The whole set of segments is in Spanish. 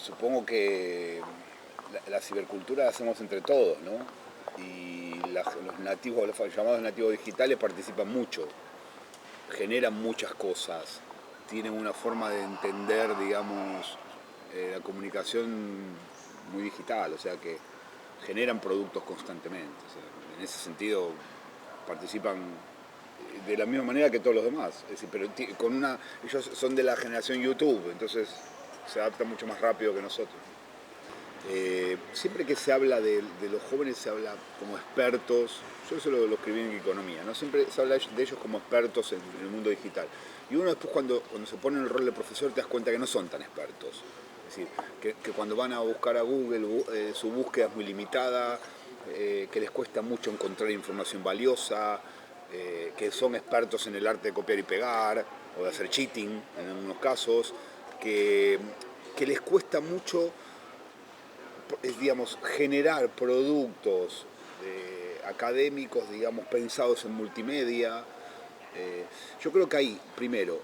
Supongo que la cibercultura la hacemos entre todos, ¿no? Y los nativos, los llamados nativos digitales participan mucho, generan muchas cosas, tienen una forma de entender, digamos, la comunicación muy digital, o sea que generan productos constantemente. O sea, en ese sentido participan de la misma manera que todos los demás. Es decir, pero ellos son de la generación YouTube, entonces se adaptan mucho más rápido que nosotros. Siempre que se habla de los jóvenes se habla como expertos, yo eso lo escribí en economía, ¿no? Siempre se habla de ellos como expertos en el mundo digital. Y uno después cuando se pone en el rol de profesor te das cuenta que no son tan expertos. Es decir, que cuando van a buscar a Google su búsqueda es muy limitada, que les cuesta mucho encontrar información valiosa, que son expertos en el arte de copiar y pegar, o de hacer cheating en algunos casos, que les cuesta mucho, digamos, generar productos académicos, digamos, pensados en multimedia. Yo creo que ahí, primero,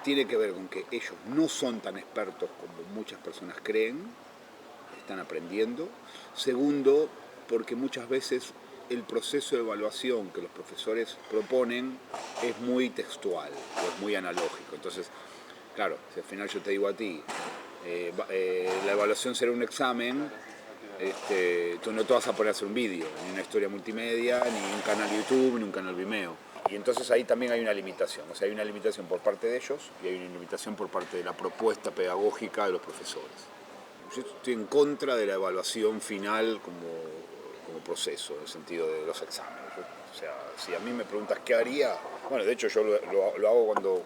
tiene que ver con que ellos no son tan expertos como muchas personas creen, están aprendiendo. Segundo, porque muchas veces el proceso de evaluación que los profesores proponen es muy textual, o es muy analógico. Entonces, claro, si al final yo te digo a ti, la evaluación será un examen, tú no te vas a poner a hacer un vídeo, ni una historia multimedia, ni un canal YouTube, ni un canal Vimeo. Y entonces ahí también hay una limitación, o sea, hay una limitación por parte de ellos y hay una limitación por parte de la propuesta pedagógica de los profesores. Yo estoy en contra de la evaluación final como proceso, en el sentido de los exámenes. O sea, si a mí me preguntas qué haría, bueno, de hecho yo lo hago cuando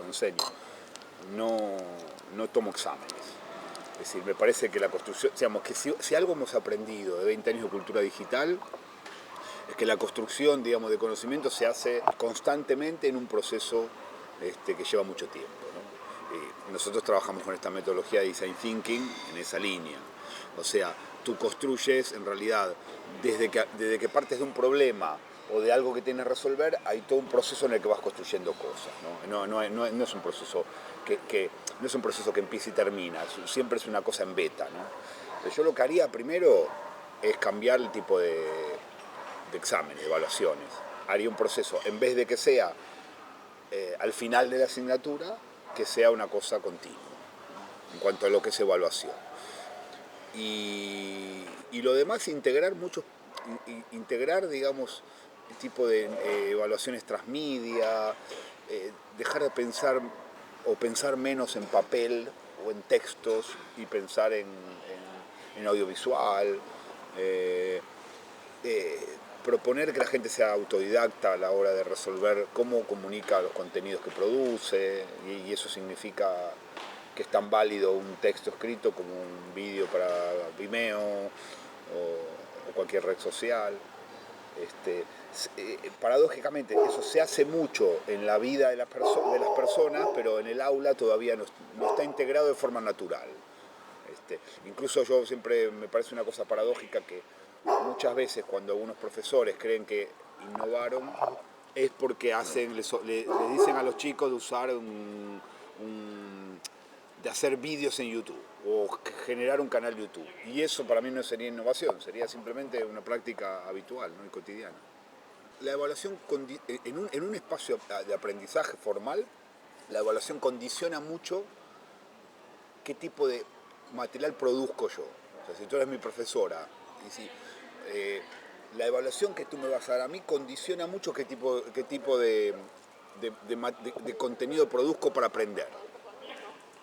enseño. No tomo exámenes. Es decir, me parece que la construcción, digamos, que si algo hemos aprendido de 20 años de cultura digital, es que la construcción, digamos, de conocimiento se hace constantemente en un proceso que lleva mucho tiempo, ¿no? Nosotros trabajamos con esta metodología de design thinking en esa línea. O sea, tú construyes en realidad desde que partes de un problema o de algo que tienes que resolver, hay todo un proceso en el que vas construyendo cosas, ¿no? No es un proceso no es un proceso que empieza y termina, siempre es una cosa en beta, ¿no? Entonces yo lo que haría primero es cambiar el tipo de exámenes, de evaluaciones. Haría un proceso, en vez de que sea al final de la asignatura, que sea una cosa continua, ¿no? En cuanto a lo que es evaluación. Y lo demás, integrar, digamos, el tipo de evaluaciones transmedia, dejar de pensar o pensar menos en papel o en textos y pensar en audiovisual. Proponer que la gente sea autodidacta a la hora de resolver cómo comunica los contenidos que produce, y eso significa que es tan válido un texto escrito como un vídeo para Vimeo o cualquier red social. Paradójicamente eso se hace mucho en la vida de las personas, pero en el aula todavía no está integrado de forma natural. Incluso yo siempre me parece una cosa paradójica que muchas veces cuando algunos profesores creen que innovaron, es porque le dicen a los chicos de usar de hacer vídeos en YouTube o generar un canal YouTube. Y eso para mí no sería innovación, sería simplemente una práctica habitual, ¿no? Y cotidiana. La evaluación en un espacio de aprendizaje formal, la evaluación condiciona mucho qué tipo de material produzco yo. O sea, si tú eres mi profesora y si la evaluación que tú me vas a dar a mí condiciona mucho qué tipo de contenido produzco para aprender.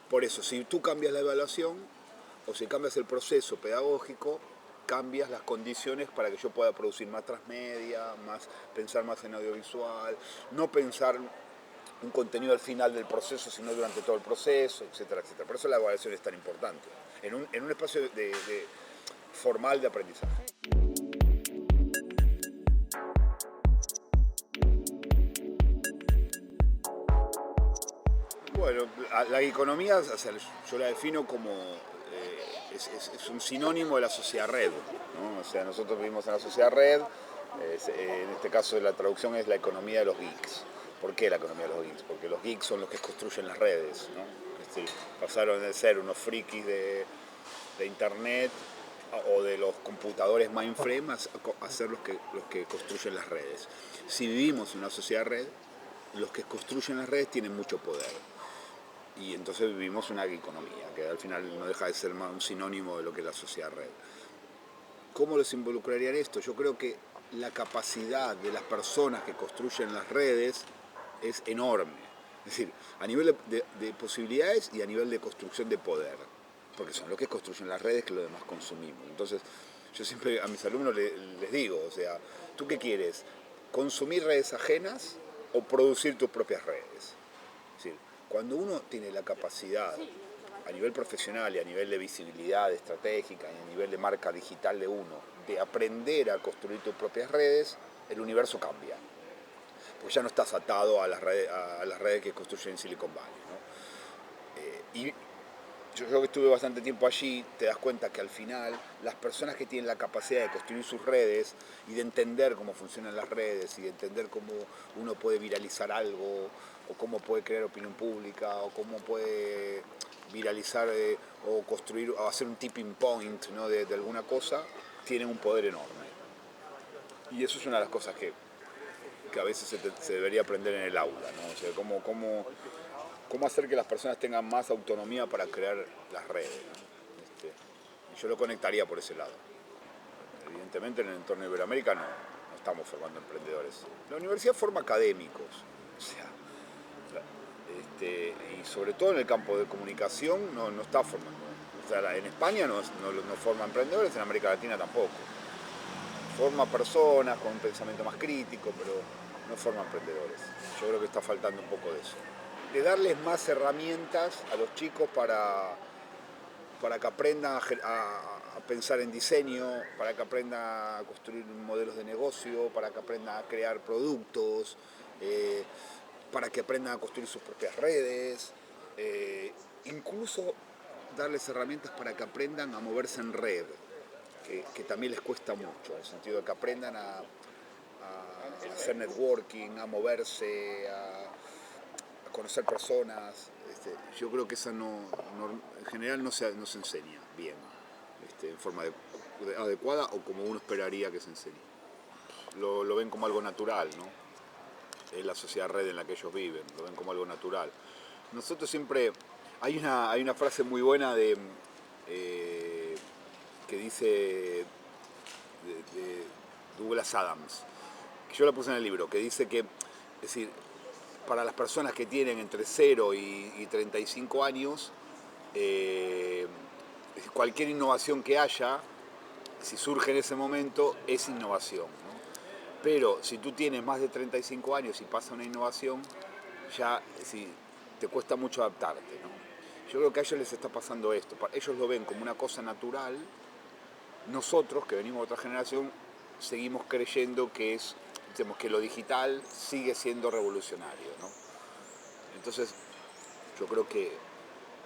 Por eso, si tú cambias la evaluación o si cambias el proceso pedagógico, cambias las condiciones para que yo pueda producir más transmedia, pensar más en audiovisual, no pensar un contenido al final del proceso, sino durante todo el proceso, etcétera, etcétera. Por eso la evaluación es tan importante, en un espacio formal de aprendizaje. Bueno, la economía, o sea, yo la defino como es un sinónimo de la sociedad red, ¿no? O sea, nosotros vivimos en la sociedad red, en este caso la traducción es la economía de los geeks. ¿Por qué la economía de los geeks? Porque los geeks son los que construyen las redes, ¿no? Es decir, pasaron de ser unos frikis de internet o de los computadores mainframe a ser los que construyen las redes. Si vivimos en una sociedad red, los que construyen las redes tienen mucho poder. Y entonces vivimos una economía, que al final no deja de ser más un sinónimo de lo que es la sociedad red. ¿Cómo los involucraría en esto? Yo creo que la capacidad de las personas que construyen las redes es enorme. Es decir, a nivel de posibilidades y a nivel de construcción de poder. Porque son los que construyen las redes que los demás consumimos. Entonces, yo siempre a mis alumnos les digo, o sea, ¿tú qué quieres? ¿Consumir redes ajenas o producir tus propias redes? Es decir, cuando uno tiene la capacidad a nivel profesional y a nivel de visibilidad estratégica y a nivel de marca digital de uno, de aprender a construir tus propias redes, el universo cambia. Porque ya no estás atado a las redes que construyen en Silicon Valley, ¿no? Y yo creo que estuve bastante tiempo allí, te das cuenta que al final las personas que tienen la capacidad de construir sus redes y de entender cómo funcionan las redes y de entender cómo uno puede viralizar algo o cómo puede crear opinión pública o cómo puede viralizar o construir o hacer un tipping point, ¿no? de alguna cosa, tienen un poder enorme. Y eso es una de las cosas que a veces se debería aprender en el aula, ¿no? O sea, cómo hacer que las personas tengan más autonomía para crear las redes, ¿no? Y yo lo conectaría por ese lado. Evidentemente en el entorno iberoamericano no estamos formando emprendedores. La universidad forma académicos, o sea, y sobre todo en el campo de comunicación no está formando. O sea, en España no forma emprendedores, en América Latina tampoco. Forma personas con un pensamiento más crítico, pero no forma emprendedores. Yo creo que está faltando un poco de eso. De darles más herramientas a los chicos para que aprendan a pensar en diseño, para que aprendan a construir modelos de negocio, para que aprendan a crear productos, para que aprendan a construir sus propias redes, incluso darles herramientas para que aprendan a moverse en red, que también les cuesta mucho, en el sentido de que aprendan a hacer networking, a moverse, a conocer personas. Yo creo que esa en general no se enseña bien, en forma adecuada o como uno esperaría que se enseñe. Lo ven como algo natural, ¿no? Es la sociedad red en la que ellos viven, lo ven como algo natural. Nosotros siempre, hay una frase muy buena que dice de Douglas Adams, que yo la puse en el libro, que dice que, es decir, para las personas que tienen entre 0 y 35 años, cualquier innovación que haya, si surge en ese momento, es innovación, ¿no? Pero si tú tienes más de 35 años y pasa una innovación, ya te cuesta mucho adaptarte, ¿no? Yo creo que a ellos les está pasando esto. Ellos lo ven como una cosa natural. Nosotros, que venimos de otra generación, seguimos creyendo que que lo digital sigue siendo revolucionario, ¿no? Entonces, yo creo que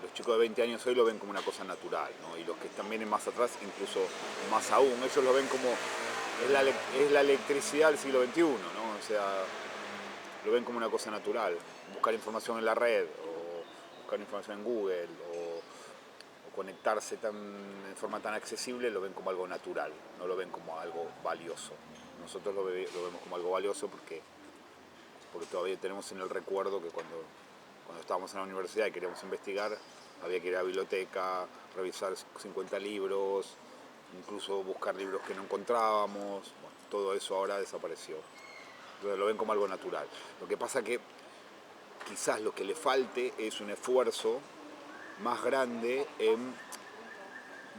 los chicos de 20 años hoy lo ven como una cosa natural, ¿no? Y los que están vienen más atrás, incluso más aún, ellos lo ven como es la electricidad del siglo XXI, ¿no? O sea, lo ven como una cosa natural. Buscar información en la red, o buscar información en Google, o conectarse de forma tan accesible, lo ven como algo natural, no lo ven como algo valioso. Nosotros lo vemos como algo valioso porque todavía tenemos en el recuerdo que cuando estábamos en la universidad y queríamos investigar, había que ir a la biblioteca, revisar 50 libros, incluso buscar libros que no encontrábamos. Bueno, todo eso ahora desapareció. Entonces lo ven como algo natural. Lo que pasa que quizás lo que le falte es un esfuerzo más grande en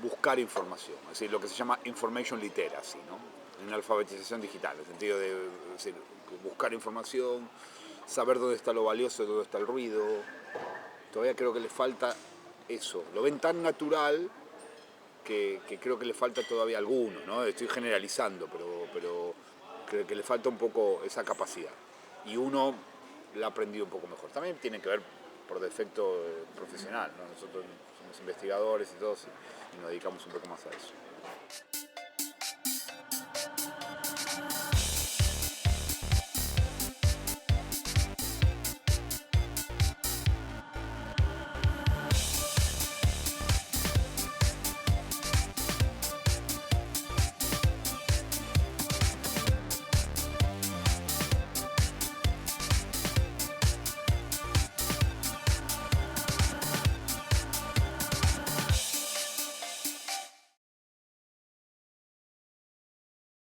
buscar información, es decir, lo que se llama information literacy, ¿no? En alfabetización digital, en el sentido de, es decir, buscar información, saber dónde está lo valioso, dónde está el ruido. Todavía creo que le falta eso. Lo ven tan natural que creo que le falta todavía alguno, ¿no? Estoy generalizando, pero creo que le falta un poco esa capacidad. Y uno la ha aprendido un poco mejor. También tiene que ver por defecto profesional, ¿no? Nosotros somos investigadores y todos y nos dedicamos un poco más a eso.